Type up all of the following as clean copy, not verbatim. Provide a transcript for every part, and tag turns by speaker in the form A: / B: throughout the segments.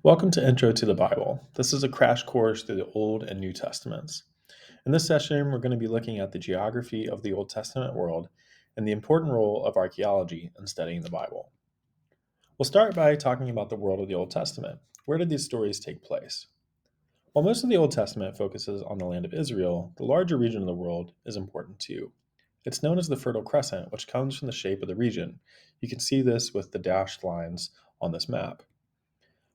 A: Welcome to Intro to the Bible. This is a crash course through the Old and New Testaments. In this session, we're going to be looking at the geography of the Old Testament world and the important role of archaeology in studying the Bible. We'll start by talking about the world of the Old Testament. Where did these stories take place? While most of the Old Testament focuses on the land of Israel, the larger region of the world is important too. It's known as the Fertile Crescent, which comes from the shape of the region. You can see this with the dashed lines on this map.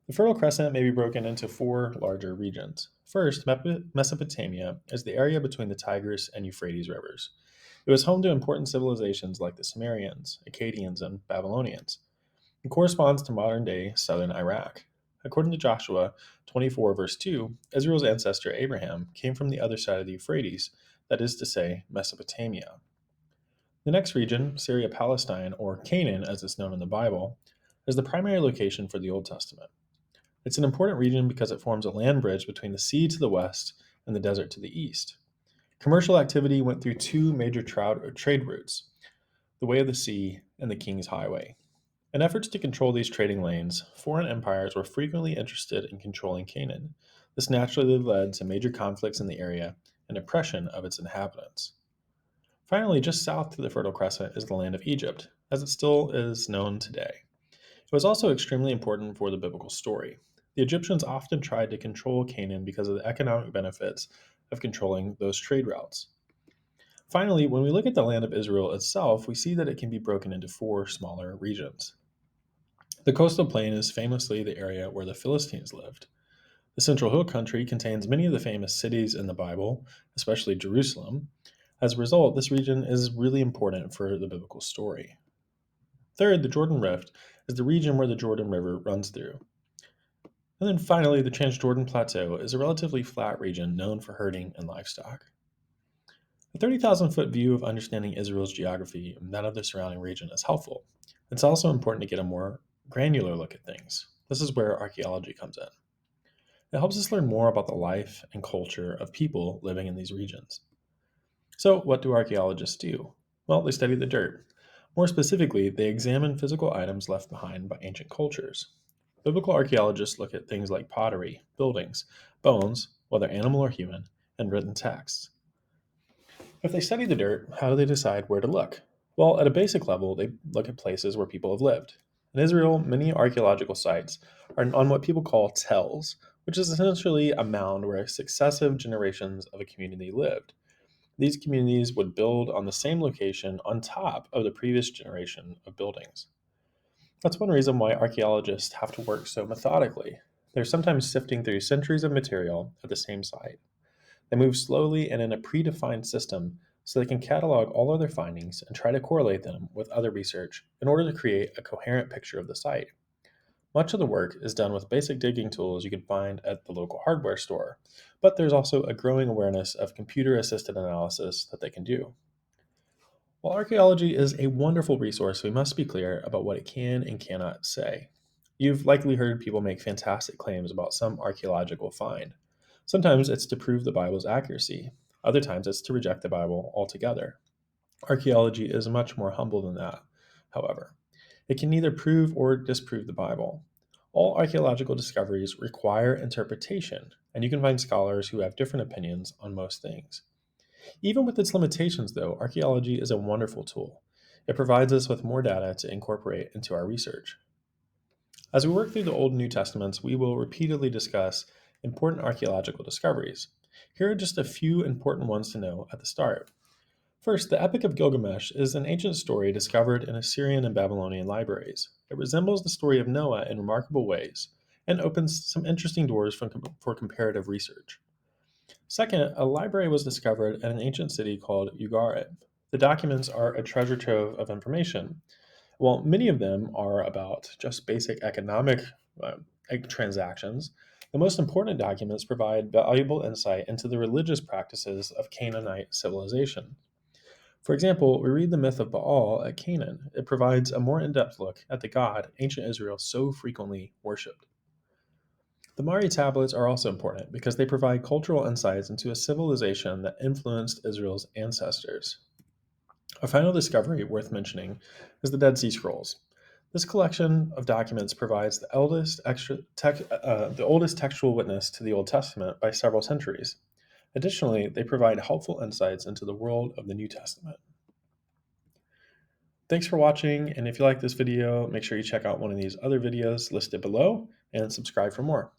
A: The Fertile Crescent may be broken into four larger regions. First, Mesopotamia is the area between the Tigris and Euphrates rivers. It was home to important civilizations like the Sumerians, Akkadians, and Babylonians. It corresponds to modern day southern Iraq. According to Joshua 24, verse 2, Israel's ancestor Abraham came from the other side of the Euphrates, that is to say, Mesopotamia. The next region, Syria Palestine, or Canaan as it's known in the Bible, is the primary location for the Old Testament. It's an important region because it forms a land bridge between the sea to the west and the desert to the east. Commercial activity went through two major trade routes, the Way of the Sea and the King's Highway. In efforts to control these trading lanes, foreign empires were frequently interested in controlling Canaan. This naturally led to major conflicts in the area and oppression of its inhabitants. Finally, just south to the Fertile Crescent is the land of Egypt, as it still is known today. It was also extremely important for the biblical story. The Egyptians often tried to control Canaan because of the economic benefits of controlling those trade routes. Finally, when we look at the land of Israel itself, we see that it can be broken into four smaller regions. The coastal plain is famously the area where the Philistines lived. The Central Hill Country contains many of the famous cities in the Bible, especially Jerusalem. As a result, this region is really important for the biblical story. Third, the Jordan Rift is the region where the Jordan River runs through. And then finally, the Transjordan Plateau is a relatively flat region known for herding and livestock. A 30,000-foot view of understanding Israel's geography and that of the surrounding region is helpful. It's also important to get a more granular look at things. This is where archaeology comes in. It helps us learn more about the life and culture of people living in these regions. So, what do archaeologists do? Well, they study the dirt. More specifically, they examine physical items left behind by ancient cultures. Biblical archaeologists look at things like pottery, buildings, bones, whether animal or human, and written texts. If they study the dirt, how do they decide where to look? Well, at a basic level, they look at places where people have lived. In Israel, many archaeological sites are on what people call tells, which is essentially a mound where successive generations of a community lived. These communities would build on the same location on top of the previous generation of buildings. That's one reason why archaeologists have to work so methodically. They're sometimes sifting through centuries of material at the same site. They move slowly and in a predefined system so they can catalog all of their findings and try to correlate them with other research in order to create a coherent picture of the site. Much of the work is done with basic digging tools you can find at the local hardware store, but there's also a growing awareness of computer assisted analysis that they can do. While archaeology is a wonderful resource, we must be clear about what it can and cannot say. You've likely heard people make fantastic claims about some archaeological find. Sometimes it's to prove the Bible's accuracy, other times it's to reject the Bible altogether. Archaeology is much more humble than that, however. It can neither prove or disprove the Bible. All archaeological discoveries require interpretation, and you can find scholars who have different opinions on most things. Even with its limitations, though, archaeology is a wonderful tool. It provides us with more data to incorporate into our research. As we work through the Old and New Testaments, we will repeatedly discuss important archaeological discoveries. Here are just a few important ones to know at the start. First, the Epic of Gilgamesh is an ancient story discovered in Assyrian and Babylonian libraries. It resembles the story of Noah in remarkable ways and opens some interesting doors for comparative research. Second, a library was discovered at an ancient city called Ugarit. The documents are a treasure trove of information. While many of them are about just basic economic uh, transactions, the most important documents provide valuable insight into the religious practices of Canaanite civilization. For example, we read the myth of Baal at Canaan. It provides a more in depth look at the god ancient Israel so frequently worshipped. The Mari tablets are also important because they provide cultural insights into a civilization that influenced Israel's ancestors. A final discovery worth mentioning is the Dead Sea Scrolls. This collection of documents provides the oldest textual witness to the Old Testament by several centuries. Additionally, they provide helpful insights into the world of the New Testament. Thanks for watching, and if you like this video, make sure you check out one of these other videos listed below and subscribe for more.